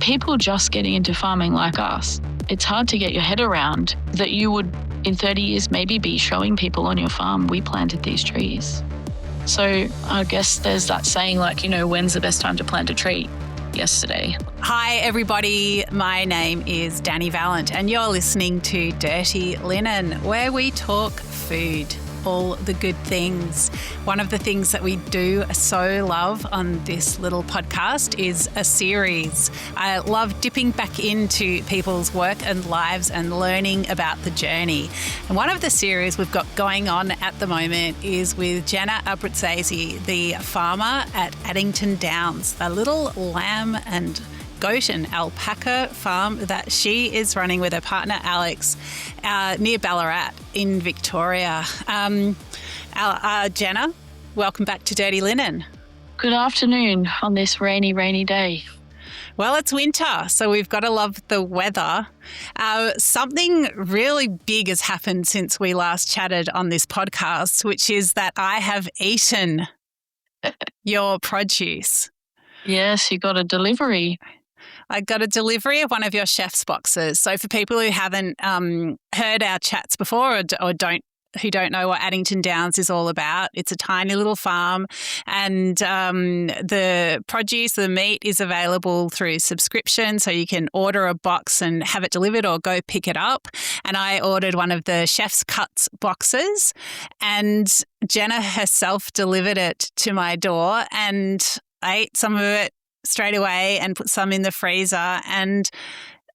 people just getting into farming like us, it's hard to get your head around that you would, in 30 years, maybe be showing people on your farm, we planted these trees. So I guess there's that saying like, when's the best time to plant a tree? Yesterday. Hi, everybody. My name is Dani Valent, and you're listening to Dirty Linen, where we talk food, all the good things. One of the things that we do so love on this little podcast is a series. I love dipping back into people's work and lives and learning about the journey. And one of the series we've got going on at the moment is with Jenna Abbruzzese, the farmer at Addington Downs, a little lamb and goat and alpaca farm that she is running with her partner Alex near Ballarat in Victoria. Jenna, welcome back to Dirty Linen. Good afternoon on this rainy day. Well, it's winter, so we've got to love the weather. Something really big has happened since we last chatted on this podcast, which is that I have eaten your produce. Yes, you got a delivery. I got a delivery of one of your chef's boxes. So for people who haven't heard our chats before or don't know what Addington Downs is all about, it's a tiny little farm, and the produce, the meat is available through subscription. So you can order a box and have it delivered or go pick it up. And I ordered one of the chef's cuts boxes, and Jenna herself delivered it to my door, and I ate some of it straight away and put some in the freezer. And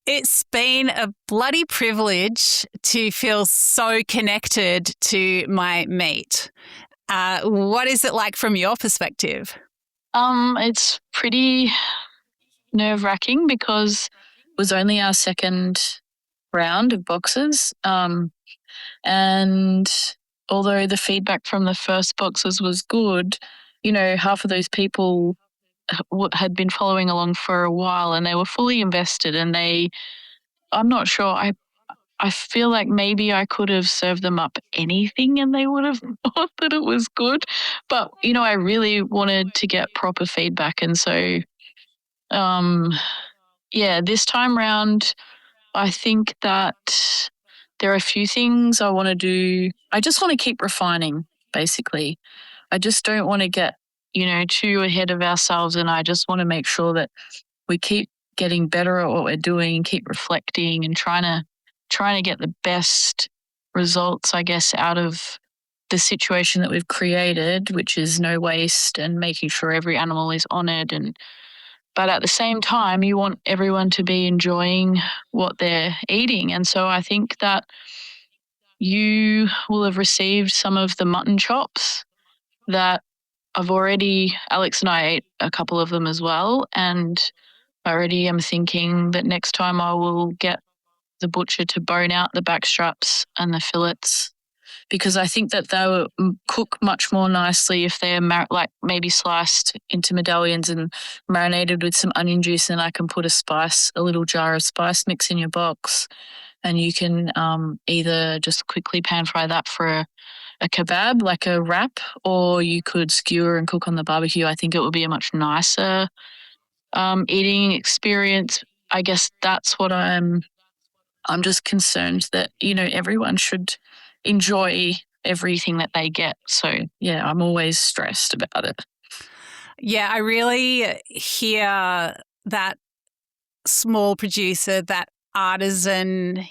it's been a bloody privilege to feel so connected to my meat. What is it like from your perspective? It's pretty nerve-wracking because it was only our second round of boxes. And although the feedback from the first boxes was good, half of those people had been following along for a while and they were fully invested, and I'm not sure, I feel like maybe I could have served them up anything and they would have thought that it was good. But, I really wanted to get proper feedback. And so, this time round, I think that there are a few things I want to do. I just want to keep refining, basically. I just don't want to get too ahead of ourselves, and I just want to make sure that we keep getting better at what we're doing, keep reflecting and trying to get the best results, I guess, out of the situation that we've created, which is no waste and making sure every animal is honoured. But at the same time, you want everyone to be enjoying what they're eating. And so I think that you will have received some of the mutton chops that Alex and I ate a couple of them as well, and I already am thinking that next time I will get the butcher to bone out the back straps and the fillets, because I think that they will cook much more nicely if they're maybe sliced into medallions and marinated with some onion juice, and I can put a little jar of spice mix in your box, and you can either just quickly pan fry that for a kebab, like a wrap, or you could skewer and cook on the barbecue. I think it would be a much nicer eating experience. I guess that's what I'm just concerned that, everyone should enjoy everything that they get. So, yeah, I'm always stressed about it. Yeah, I really hear that small producer, that artisan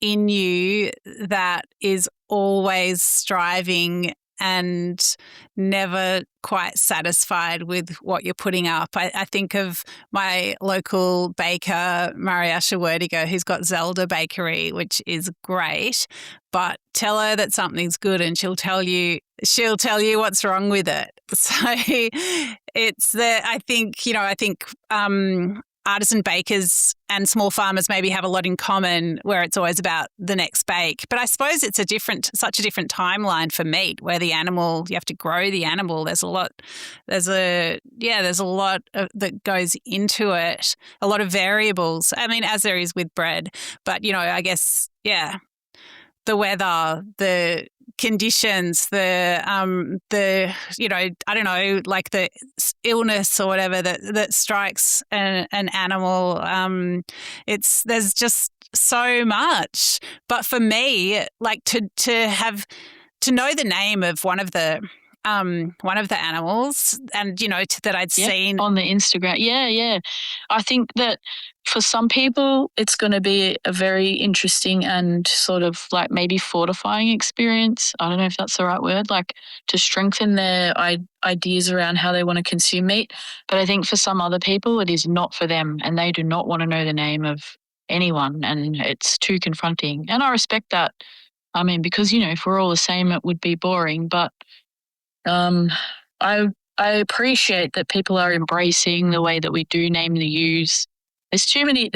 in you that is always striving and never quite satisfied with what you're putting up. I think of my local baker, Mariasha Werdiger, who's got Zelda Bakery, which is great, but tell her that something's good and she'll tell you what's wrong with it. So it's I think artisan bakers and small farmers maybe have a lot in common, where it's always about the next bake. But I suppose it's such a different timeline for meat, where you have to grow the animal. There's a lot that goes into it, a lot of variables. I mean, as there is with bread. But, I guess, the weather, the conditions, the I don't know, like the illness or whatever that strikes an animal. There's just so much. But for me, like to know the name of one of the animals, and that I'd seen on the Instagram. Yeah. I think that for some people it's going to be a very interesting and sort of like maybe fortifying experience. I don't know if that's the right word, like to strengthen their ideas around how they want to consume meat. But I think for some other people it is not for them, and they do not want to know the name of anyone, and it's too confronting. And I respect that. I mean, because, if we're all the same, it would be boring. But I appreciate that people are embracing the way that we do name the ewes. There's too many.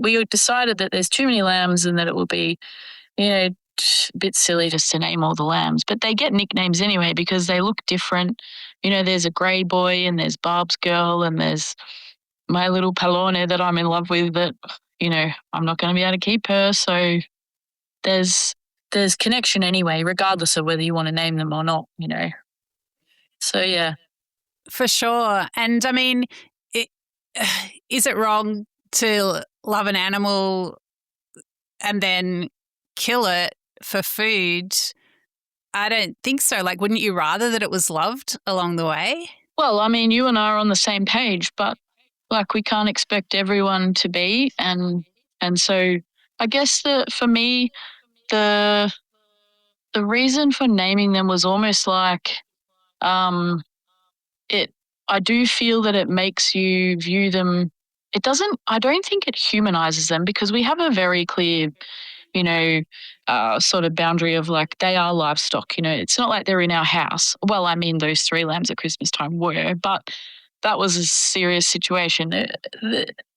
We decided that there's too many lambs, and that it will be, a bit silly just to name all the lambs. But they get nicknames anyway because they look different. There's a grey boy, and there's Barb's girl, and there's my little Palone that I'm in love with. That I'm not going to be able to keep her. So there's connection anyway, regardless of whether you want to name them or not. So, yeah. For sure. And I mean, is it wrong to love an animal and then kill it for food? I don't think so. Like, wouldn't you rather that it was loved along the way? Well, I mean, you and I are on the same page, but like we can't expect everyone to be. And so I guess for me, the reason for naming them was almost like, I do feel that it makes you view them. I don't think it humanizes them, because we have a very clear, sort of boundary of like, they are livestock. It's not like they're in our house. Well, I mean, those 3 lambs at Christmas time were, but that was a serious situation.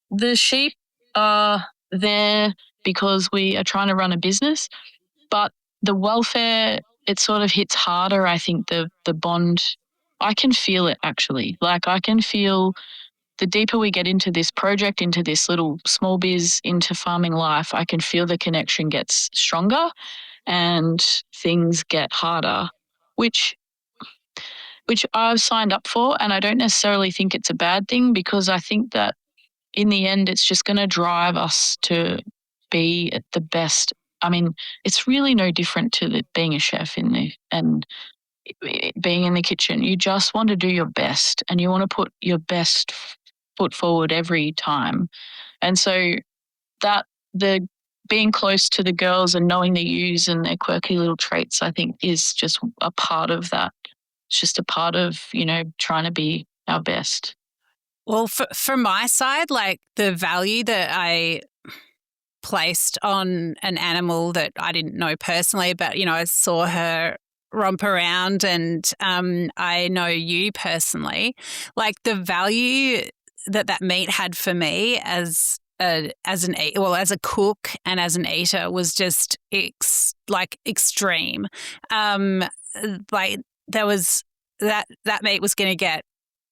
The sheep are there because we are trying to run a business, but the welfare, it sort of hits harder. I think the bond, I can feel it actually. Like I can feel the deeper we get into this project, into this little small biz, into farming life, I can feel the connection gets stronger and things get harder, which I've signed up for. And I don't necessarily think it's a bad thing, because I think that in the end, it's just going to drive us to be at the best. I mean, it's really no different to being a chef and being in the kitchen. You just want to do your best, and you want to put your best foot forward every time. And so that the being close to the girls and knowing the ewes and their quirky little traits, I think is just a part of that. It's just a part of, trying to be our best. Well, from my side, like the value that I placed on an animal that I didn't know personally, but, I saw her romp around, and I know you personally, like the value that meat had for me as a cook and as an eater was just extreme. Like there was that meat was going to get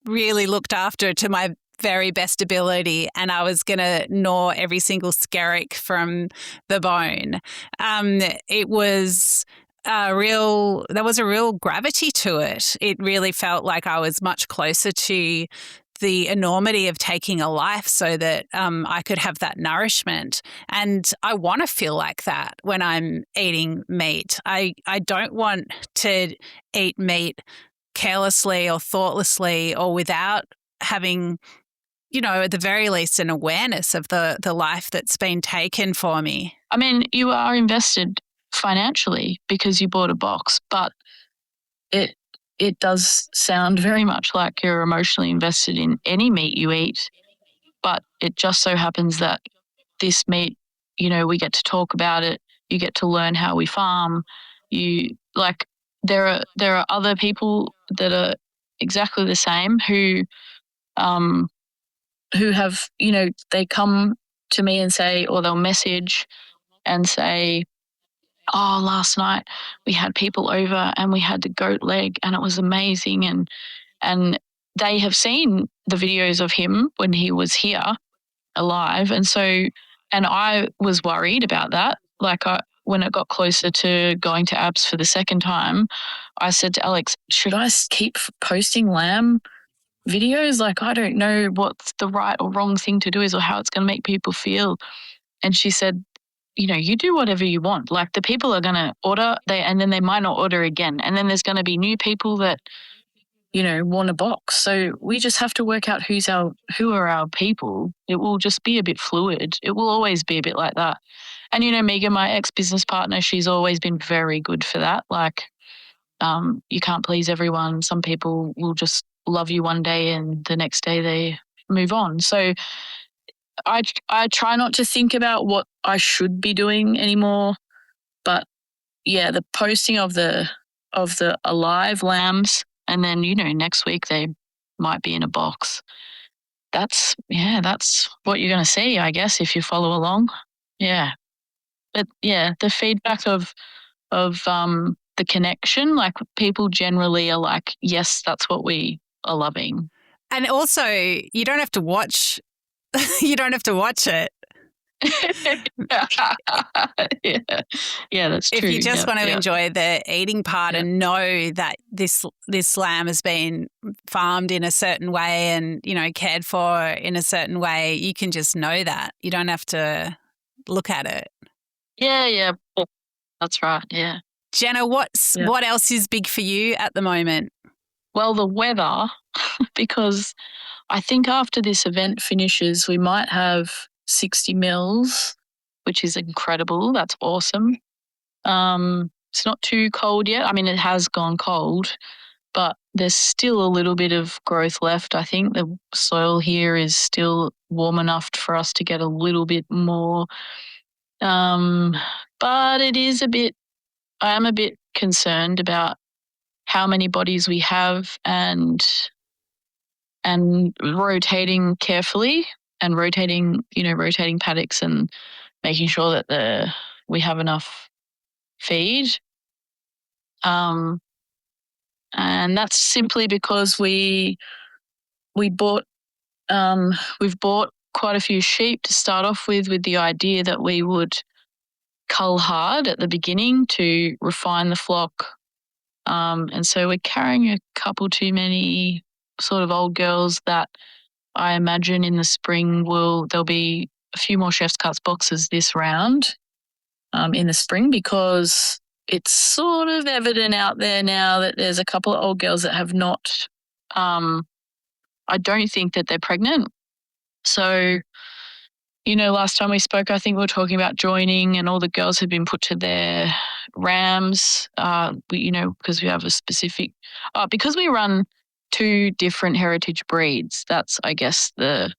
really looked after to my very best ability, and I was going to gnaw every single skerrick from the bone. It was there was a real gravity to it. It really felt like I was much closer to the enormity of taking a life so that I could have that nourishment. And I want to feel like that when I'm eating meat. I don't want to eat meat carelessly or thoughtlessly or without having, at the very least, an awareness of the life that's been taken for me. I mean, you are invested financially because you bought a box, but it does sound very much like you're emotionally invested in any meat you eat. But it just so happens that this meat, we get to talk about it. You get to learn how we farm. There are other people that are exactly the same who have, they come to me and say, or they'll message and say, oh, last night we had people over and we had the goat leg and it was amazing. And they have seen the videos of him when he was here alive. And I was worried about that. Like when it got closer to going to Abs for the second time, I said to Alex, should I keep posting lamb videos? Like, I don't know what's the right or wrong thing to do is or how it's going to make people feel. And she said, you do whatever you want. Like, the people are going to order, and then they might not order again. And then there's going to be new people that, want a box. So we just have to work out who are our people. It will just be a bit fluid. It will always be a bit like that. And, Megan, my ex-business partner, she's always been very good for that. Like, you can't please everyone. Some people will just love you one day and the next day they move on. So I try not to think about what I should be doing anymore. But yeah, the posting of the alive lambs, and then, next week they might be in a box. That's what you're going to see, I guess, if you follow along. Yeah. But yeah, the feedback of the connection, like, people generally are like, yes, that's what we are loving. And also, you don't have to watch. You don't have to watch it. Yeah, that's true. If you just want to enjoy the eating part and know that this lamb has been farmed in a certain way and, cared for in a certain way, you can just know that. You don't have to look at it. Yeah. That's right, yeah. Jenna, what else is big for you at the moment? Well, the weather, because I think after this event finishes, we might have 60 mils, which is incredible. That's awesome. It's not too cold yet. I mean, it has gone cold, but there's still a little bit of growth left. I think the soil here is still warm enough for us to get a little bit more. But it is I am a bit concerned about how many bodies we have and rotating carefully and rotating paddocks and making sure that we have enough feed. And that's simply because we've bought quite a few sheep to start off with the idea that we would cull hard at the beginning to refine the flock. And so we're carrying a couple too many sort of old girls that I imagine in the spring there'll be a few more Chef's Cuts boxes this round in the spring, because it's sort of evident out there now that there's a couple of old girls that have not, I don't think that they're pregnant. So, last time we spoke, I think we were talking about joining, and all the girls have been put to their rams, because we have a specific, because we run 2 different heritage breeds. That's, I guess, we're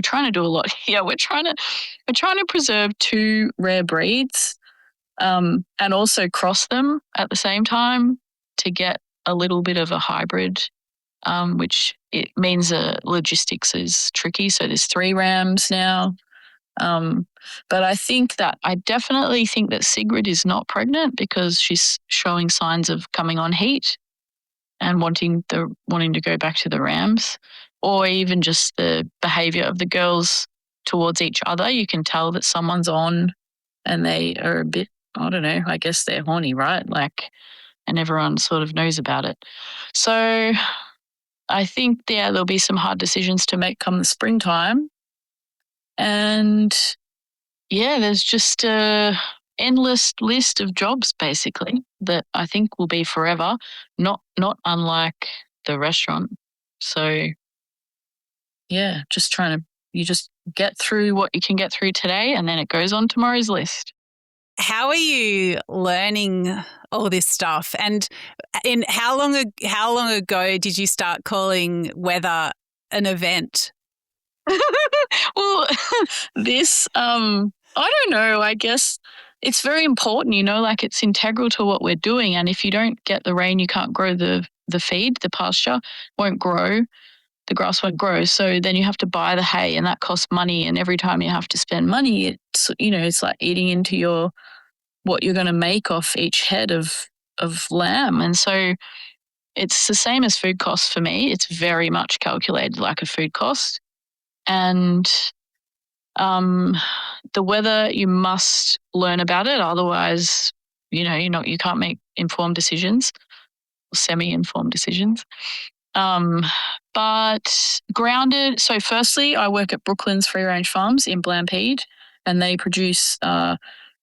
trying to do a lot here. We're trying to preserve 2 rare breeds, and also cross them at the same time to get a little bit of a hybrid, which it means logistics is tricky. So there's 3 rams now. But I definitely think that Sigrid is not pregnant because she's showing signs of coming on heat and wanting to go back to the rams, or even just the behavior of the girls towards each other. You can tell that someone's on and they are a bit, I don't know, I guess they're horny, right? Like, and everyone sort of knows about it. So I think, there'll be some hard decisions to make come the springtime. And yeah, there's just a endless list of jobs basically that I think will be forever, not unlike the restaurant. So yeah, you just get through what you can get through today, and then it goes on tomorrow's list. How are you learning all this stuff? And how long ago did you start calling weather an event? Well, this, I don't know, I guess it's very important, like, it's integral to what we're doing. And if you don't get the rain, you can't grow the feed, the pasture won't grow, the grass won't grow. So then you have to buy the hay, and that costs money. And every time you have to spend money, it's like eating into what you're going to make off each head of lamb. And so it's the same as food costs for me. It's very much calculated like a food cost. And the weather, you must learn about it. Otherwise, you can't make informed decisions, semi-informed decisions. But grounded. So firstly, I work at Brooklands Free Range Farms in Blampede, and they produce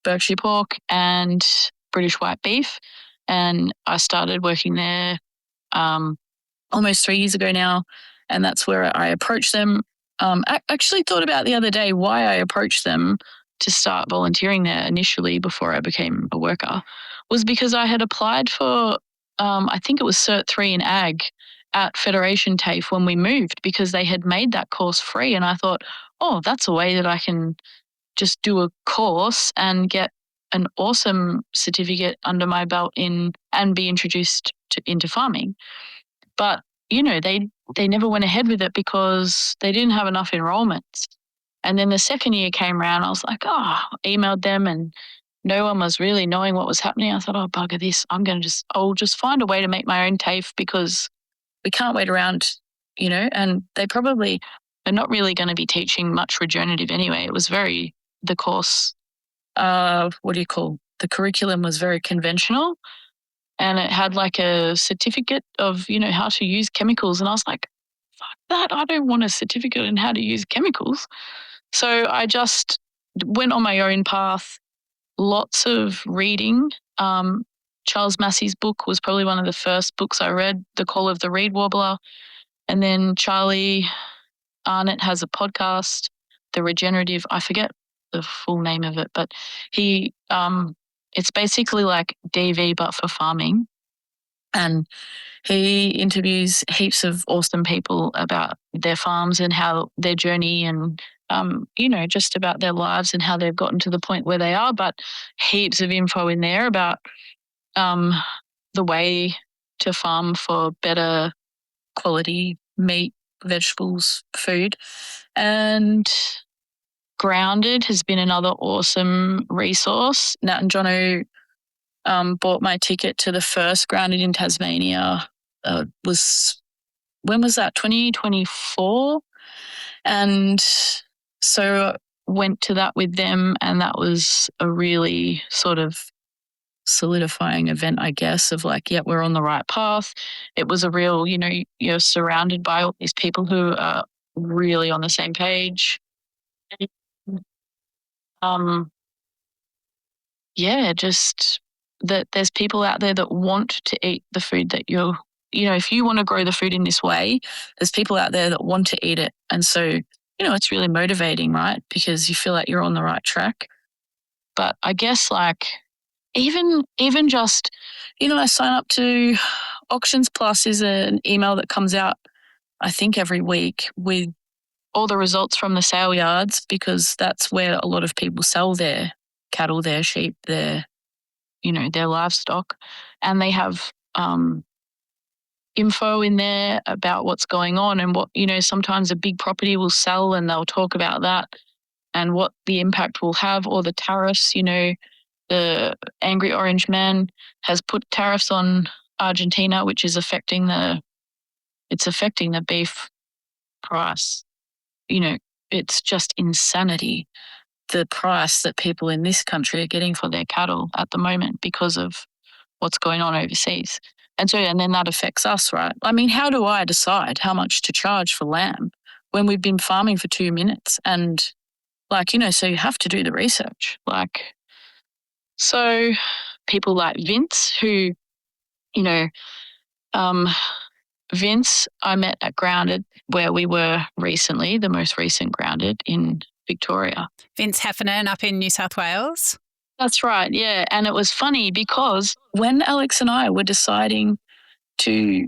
Berkshire pork and British white beef. And I started working there almost 3 years ago now, and that's where I approached them. I actually thought about the other day why I approached them to start volunteering there initially before I became a worker was because I had applied for, I think it was Cert 3 in Ag at Federation TAFE when we moved because they had made that course free. And I thought, oh, that's a way that I can just do a course and get an awesome certificate under my belt and be introduced into farming. But, they never went ahead with it because they didn't have enough enrollments. And then the second year came around, I was like, emailed them and no one was really knowing what was happening. I thought, bugger this. I'll just find a way to make my own TAFE because we can't wait around, and they probably are not really going to be teaching much regenerative anyway. It was the course, the curriculum was very conventional. And it had like a certificate of, how to use chemicals. And I was like, fuck that. I don't want a certificate in how to use chemicals. So I just went on my own path, lots of reading. Charles Massey's book was probably one of the first books I read, The Call of the Reed Warbler. And then Charlie Arnott has a podcast, The Regenerative. I forget the full name of it, but he it's basically like DV but for farming, and he interviews heaps of awesome people about their farms and how their journey and just about their lives and how they've gotten to the point where they are, but heaps of info in there about the way to farm for better quality meat, vegetables, food. And Grounded has been another awesome resource. Nat and Jono bought my ticket to the first Grounded in Tasmania. When was that? 2024. And so went to that with them, and that was a really sort of solidifying event, I guess, of like, yeah, we're on the right path. It was a real, you're surrounded by all these people who are really on the same page. Just that there's people out there that want to eat the food that if you want to grow the food in this way, there's people out there that want to eat it. And so, it's really motivating, right? Because you feel like you're on the right track. But I guess like even just, I sign up to Auctions Plus is an email that comes out, I think every week with all the results from the sale yards, because that's where a lot of people sell their cattle, their sheep, their livestock. And they have info in there about what's going on and what, sometimes a big property will sell and they'll talk about that and what the impact will have, or the tariffs. The Angry Orange Man has put tariffs on Argentina, which is affecting the beef price. It's just insanity, the price that people in this country are getting for their cattle at the moment because of what's going on overseas. And then that affects us, right? I mean, how do I decide how much to charge for lamb when we've been farming for 2 minutes? And so you have to do the research. So people like Vince, who, Vince, I met at Grounded, where we were recently, the most recent Grounded in Victoria. Vince Heffernan up in New South Wales. That's right, yeah. And it was funny because when Alex and I were deciding to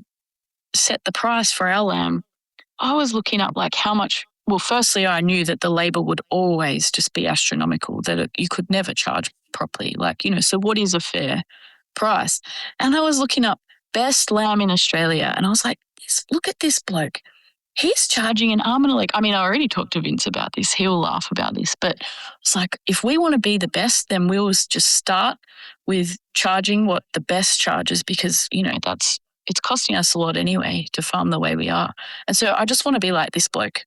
set the price for our lamb, I was looking up like how much. Well, firstly, I knew that the labour would always just be astronomical, that you could never charge properly. So what is a fair price? And I was looking up best lamb in Australia, and I was like, look at this bloke. He's charging an arm and a leg. I mean, I already talked to Vince about this. He'll laugh about this. But it's like, if we want to be the best, then we'll just start with charging what the best charges, because, it's costing us a lot anyway to farm the way we are. And so I just want to be like this bloke.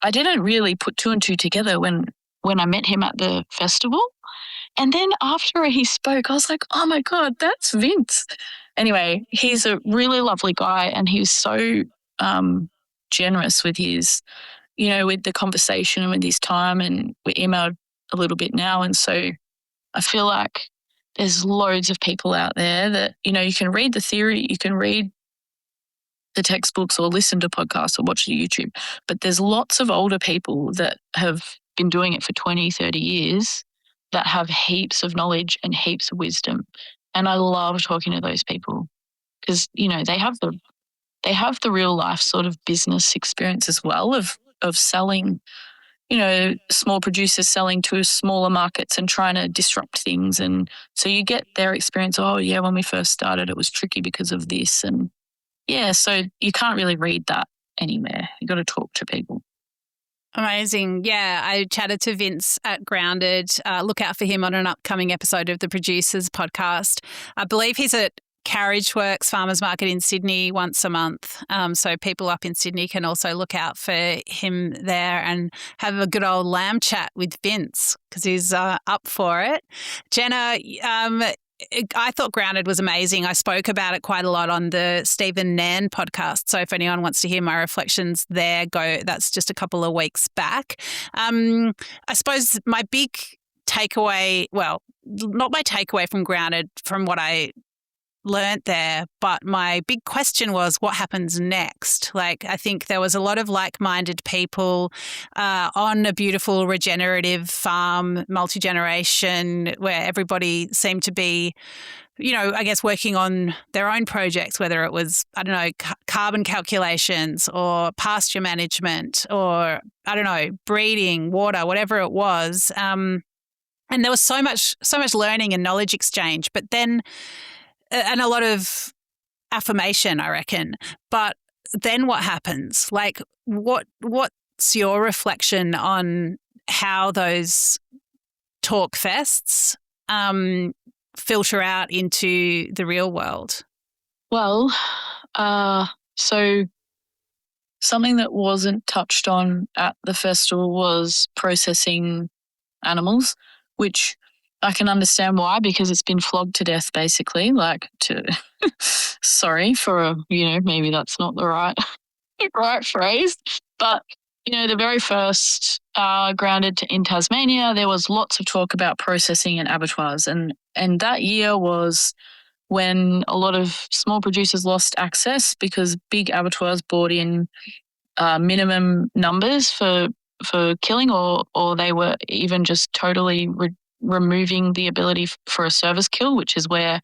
I didn't really put two and two together when when I met him at the festival. And then after he spoke, I was like, oh my God, that's Vince. Anyway, he's a really lovely guy, and he was so generous with his, with the conversation and with his time. And we emailed a little bit now. And so I feel like there's loads of people out there that, you can read the theory, you can read the textbooks or listen to podcasts or watch the YouTube, but there's lots of older people that have been doing it for 20, 30 years that have heaps of knowledge and heaps of wisdom. And I love talking to those people because, they have the real life sort of business experience as well of selling, small producers selling to smaller markets and trying to disrupt things. And so you get their experience. Oh yeah, when we first started, it was tricky because of this. And yeah, so you can't really read that anywhere. You got to talk to people. Amazing. Yeah, I chatted to Vince at Grounded. Look out for him on an upcoming episode of the Producers podcast. I believe he's at Carriage Works Farmers Market in Sydney once a month. So people up in Sydney can also look out for him there and have a good old lamb chat with Vince because he's up for it. Jenna, I thought Grounded was amazing. I spoke about it quite a lot on the Stephen Nairn podcast. So if anyone wants to hear my reflections there, that's just a couple of weeks back. I suppose my big takeaway, well, not my takeaway from Grounded, from what I learnt there, but my big question was what happens next? Like, I think there was a lot of like-minded people on a beautiful regenerative farm, multi-generation, where everybody seemed to be, I guess working on their own projects, whether it was, I don't know, carbon calculations or pasture management or, I don't know, breeding, water, whatever it was. And there was so much learning and knowledge exchange, but then and a lot of affirmation, I reckon. But then what happens? Like, what's your reflection on how those talk fests filter out into the real world? Well, so something that wasn't touched on at the festival was processing animals, which I can understand why, because it's been flogged to death, basically. Sorry for maybe that's not the right phrase, but the very first Grounded in Tasmania, there was lots of talk about processing and abattoirs, and that year was when a lot of small producers lost access because big abattoirs brought in minimum numbers for killing, or they were even just totally removing the ability for a service kill, which is where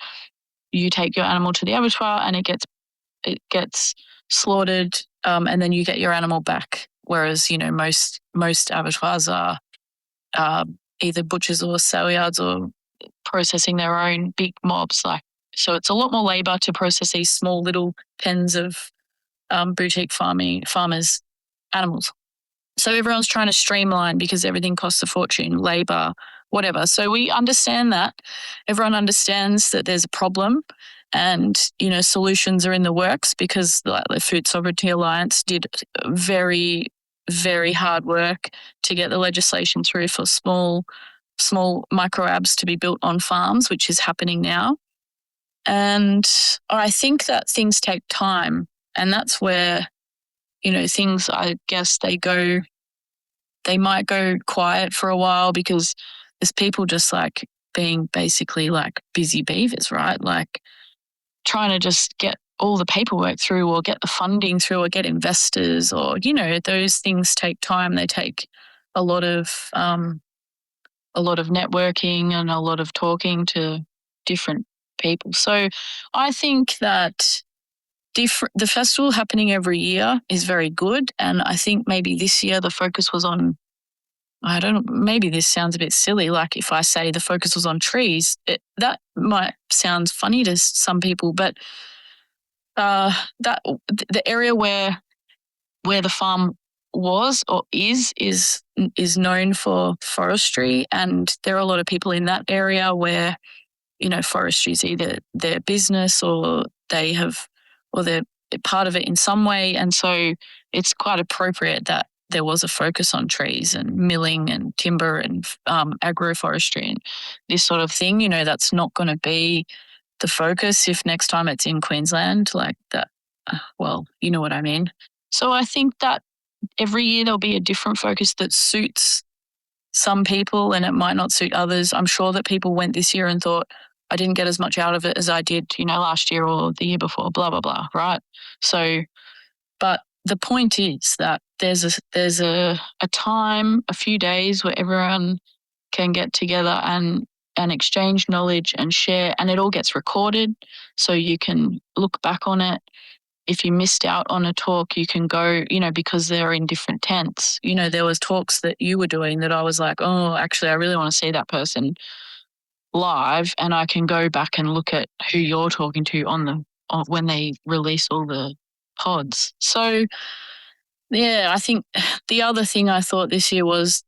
you take your animal to the abattoir and it gets slaughtered, and then you get your animal back. Whereas most abattoirs are either butchers or sale yards or processing their own big mobs. So it's a lot more labour to process these small little pens of boutique farmers' animals. So everyone's trying to streamline because everything costs a fortune, labour, whatever. So we understand that. Everyone understands that there's a problem and, solutions are in the works because the Food Sovereignty Alliance did very, very hard work to get the legislation through for small micro-abs to be built on farms, which is happening now. And I think that things take time, and that's where, things, I guess they might go quiet for a while because there's people just being basically busy beavers, right? Trying to just get all the paperwork through or get the funding through or get investors or, those things take time. They take a lot of networking and a lot of talking to different people. So I think that the festival happening every year is very good. And I think maybe this year the focus was on, maybe this sounds a bit silly. If I say the focus was on trees, that might sound funny to some people, but that the area where the farm was or is known for forestry, and there are a lot of people in that area where forestry is either their business or they're part of it in some way, and so it's quite appropriate that there was a focus on trees and milling and timber and agroforestry and this sort of thing. You know, that's not going to be the focus if next time it's in Queensland, like that. Well, you know what I mean. So I think that every year there'll be a different focus that suits some people and it might not suit others. I'm sure that people went this year and thought, I didn't get as much out of it as I did, you know, last year or the year before, blah, blah, blah, right? So, but the point is that there's a time, a few days where everyone can get together and exchange knowledge and share, and it all gets recorded so you can look back on it. If you missed out on a talk, you can go, you know, because they're in different tents. You know, there was talks that you were doing that I was like, oh, actually, I really want to see that person live, and I can go back and look at who you're talking to when they release all the pods. So, yeah, I think the other thing I thought this year was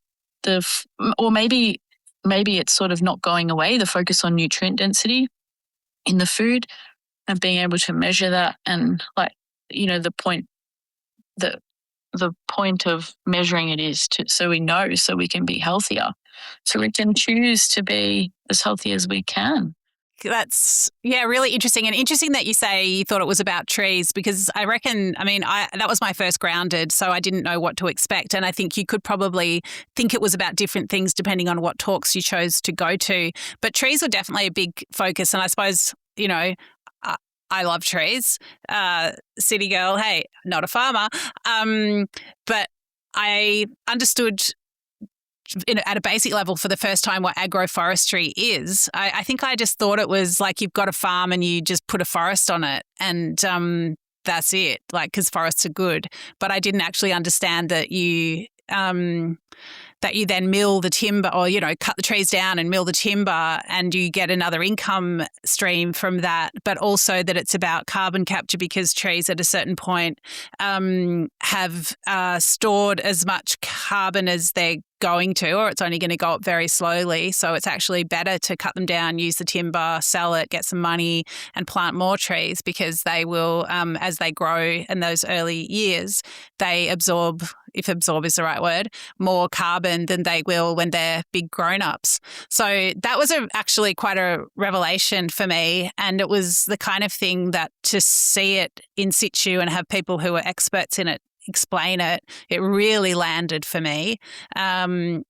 or maybe it's sort of not going away, the focus on nutrient density in the food and being able to measure that, and like, you know, the point of measuring it is so we know, so we can be healthier, so we can choose to be as healthy as we can. That's, yeah, really interesting. And interesting that you say you thought it was about trees, because I reckon, I mean, that was my first grounded, so I didn't know what to expect. And I think you could probably think it was about different things depending on what talks you chose to go to. But trees were definitely a big focus. And I suppose, you know, I love trees. City girl, hey, not a farmer. But I understood at a basic level for the first time what agroforestry is. I think I just thought it was like you've got a farm and you just put a forest on it and that's it, like, because forests are good. But I didn't actually understand that you then mill the timber, or, you know, cut the trees down and mill the timber and you get another income stream from that, but also that it's about carbon capture, because trees at a certain point have stored as much carbon as they're going to, or it's only going to go up very slowly. So it's actually better to cut them down, use the timber, sell it, get some money and plant more trees, because they will, as they grow in those early years, they absorb, if absorb is the right word, more carbon than they will when they're big grown-ups. So that was actually quite a revelation for me. And it was the kind of thing that to see it in situ and have people who are experts in it explain it, it really landed for me. And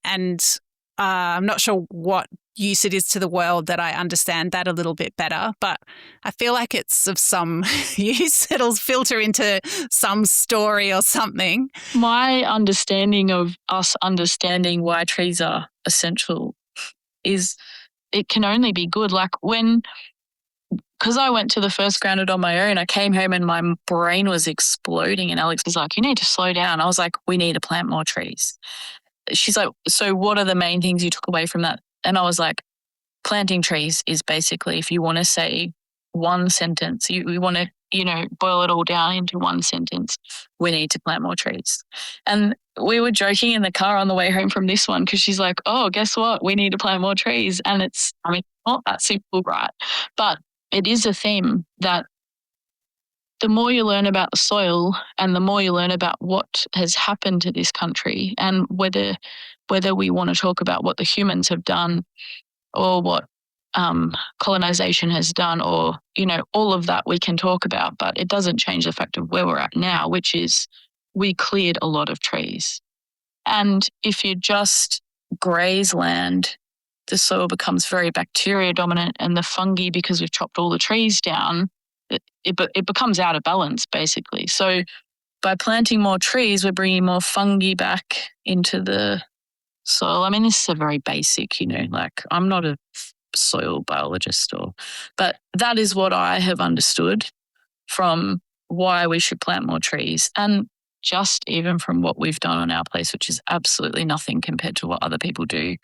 I'm not sure what use it is to the world that I understand that a little bit better, but I feel like it's of some use. It'll filter into some story or something. My understanding of us understanding why trees are essential is it can only be good. Like because I went to the first grounded on my own, I came home and my brain was exploding, and Alex was like, you need to slow down. I was like, we need to plant more trees. She's like, so what are the main things you took away from that? And I was like, planting trees is basically, if you want to say one sentence, you want to, you know, boil it all down into one sentence, we need to plant more trees. And we were joking in the car on the way home from this one, because she's like, oh, guess what? We need to plant more trees. And it's not that simple, right? But it is a theme that the more you learn about the soil and the more you learn about what has happened to this country, and whether we want to talk about what the humans have done or what colonization has done, or, you know, all of that we can talk about, but it doesn't change the fact of where we're at now, which is we cleared a lot of trees. And if you just graze land, the soil becomes very bacteria dominant, and the fungi, because we've chopped all the trees down, it becomes out of balance, basically. So by planting more trees, we're bringing more fungi back into the soil. I mean, this is a very basic, you know, like, I'm not a soil biologist, but that is what I have understood from why we should plant more trees. And just even from what we've done on our place, which is absolutely nothing compared to what other people do,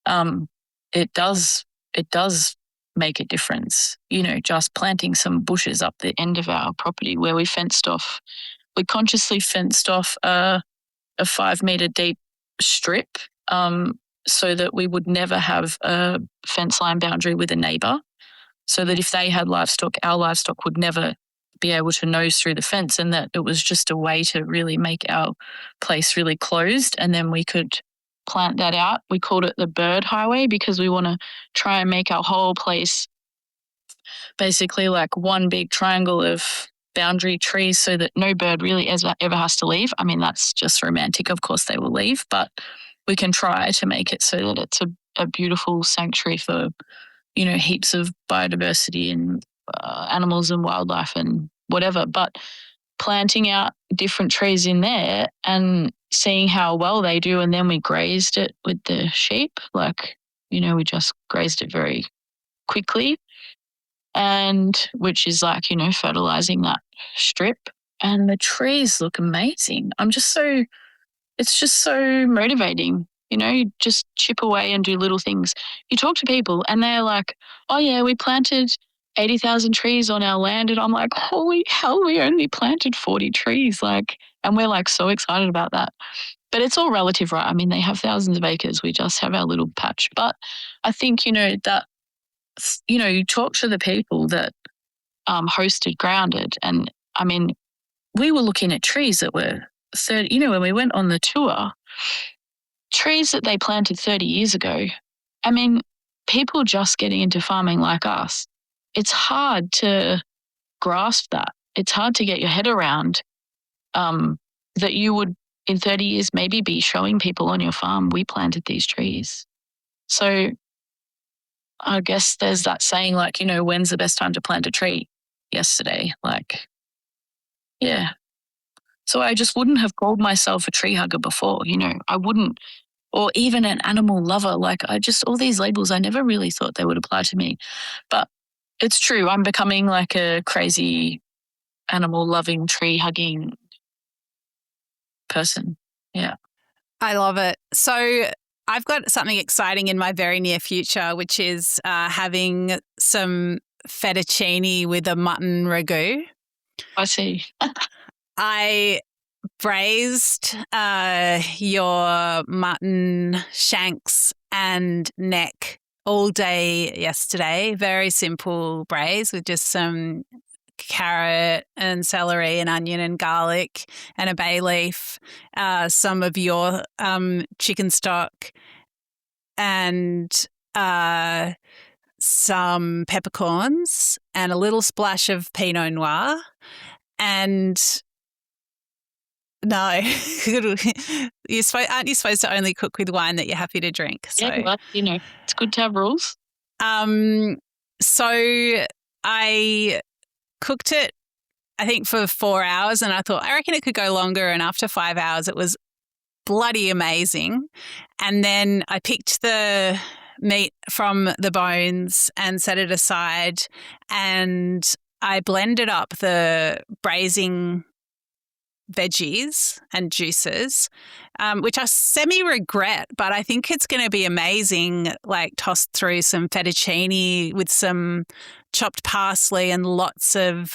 it does make a difference. You know, just planting some bushes up the end of our property where we consciously fenced off a 5 metre deep strip, so that we would never have a fence line boundary with a neighbour, so that if they had livestock, our livestock would never be able to nose through the fence, and that it was just a way to really make our place really closed, and then we could plant that out. We called it the bird highway because we want to try and make our whole place basically like one big triangle of boundary trees so that no bird really ever has to leave. I mean, that's just romantic. Of course they will leave, but we can try to make it so that it's a beautiful sanctuary for, you know, heaps of biodiversity and animals and wildlife and whatever. But planting out different trees in there and seeing how well they do, and then we grazed it with the sheep. Like, you know, we just grazed it very quickly, and which is like, you know, fertilizing that strip. And the trees look amazing. It's just so motivating. You know, you just chip away and do little things. You talk to people and they're like, oh yeah, we planted 80,000 trees on our land. And I'm like, holy hell, we only planted 40 trees. Like, and we're like so excited about that. But it's all relative, right? I mean, they have thousands of acres. We just have our little patch. But I think, you know, that, you know, you talk to the people that hosted Grounded. And I mean, we were looking at trees that were 30, you know, when we went on the tour, trees that they planted 30 years ago. I mean, people just getting into farming like us, it's hard to grasp that. It's hard to get your head around that you would in 30 years maybe be showing people on your farm, we planted these trees. So I guess there's that saying like, you know, when's the best time to plant a tree? Yesterday. Like, yeah. So I just wouldn't have called myself a tree hugger before, you know, I wouldn't, or even an animal lover. Like all these labels, I never really thought they would apply to me. But it's true, I'm becoming like a crazy animal loving, tree hugging person. Yeah. I love it. So I've got something exciting in my very near future, which is having some fettuccine with a mutton ragu. I see. I braised your mutton shanks and neck all day yesterday. Very simple braise with just some carrot and celery and onion and garlic and a bay leaf, some of your chicken stock and some peppercorns and a little splash of Pinot Noir. And no, aren't you supposed to only cook with wine that you're happy to drink? So. Yeah, but, you know, it's good to have rules. So I cooked it, I think, for 4 hours, and I thought, I reckon it could go longer. And after 5 hours, it was bloody amazing. And then I picked the meat from the bones and set it aside, and I blended up the braising veggies and juices, which I semi-regret, but I think it's going to be amazing, like tossed through some fettuccine with some chopped parsley and lots of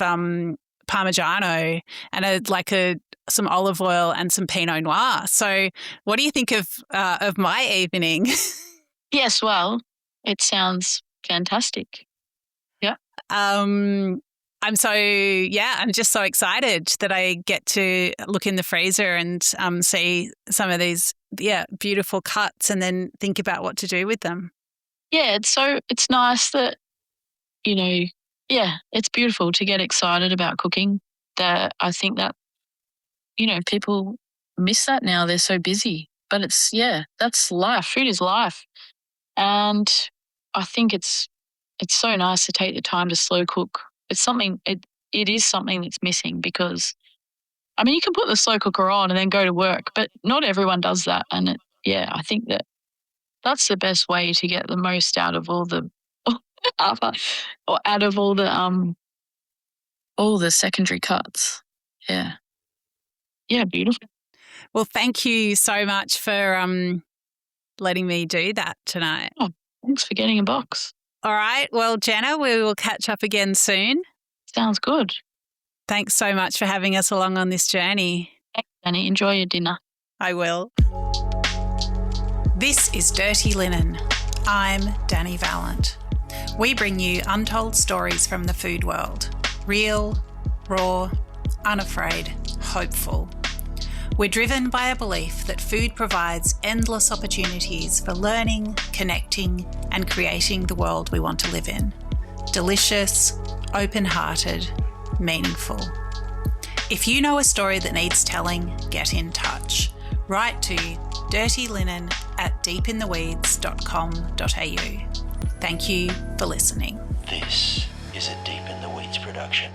Parmigiano and some olive oil and some Pinot Noir. So what do you think of my evening? Yes, well, it sounds fantastic. Yeah. I'm just so excited that I get to look in the freezer and see some of these, beautiful cuts and then think about what to do with them. Yeah, it's nice that, you know, it's beautiful to get excited about cooking. That I think that, you know, people miss that now. They're so busy, but that's life. Food is life. And I think it's so nice to take the time to slow cook. It's something, it is something that's missing because, I mean, you can put the slow cooker on and then go to work, but not everyone does that. And I think that's the best way to get the most out of all the, or out of all the secondary cuts. Yeah. Yeah, beautiful. Well, thank you so much for letting me do that tonight. Oh, thanks for getting a box. All right. Well, Jenna, we will catch up again soon. Sounds good. Thanks so much for having us along on this journey. Thanks, Dani. Enjoy your dinner. I will. This is Dirty Linen. I'm Dani Valent. We bring you untold stories from the food world. Real, raw, unafraid, hopeful. We're driven by a belief that food provides endless opportunities for learning, connecting, and creating the world we want to live in. Delicious, open-hearted, meaningful. If you know a story that needs telling, get in touch. Write to dirtylinen@deepintheweeds.com.au. Thank you for listening. This is a Deep in the Weeds production.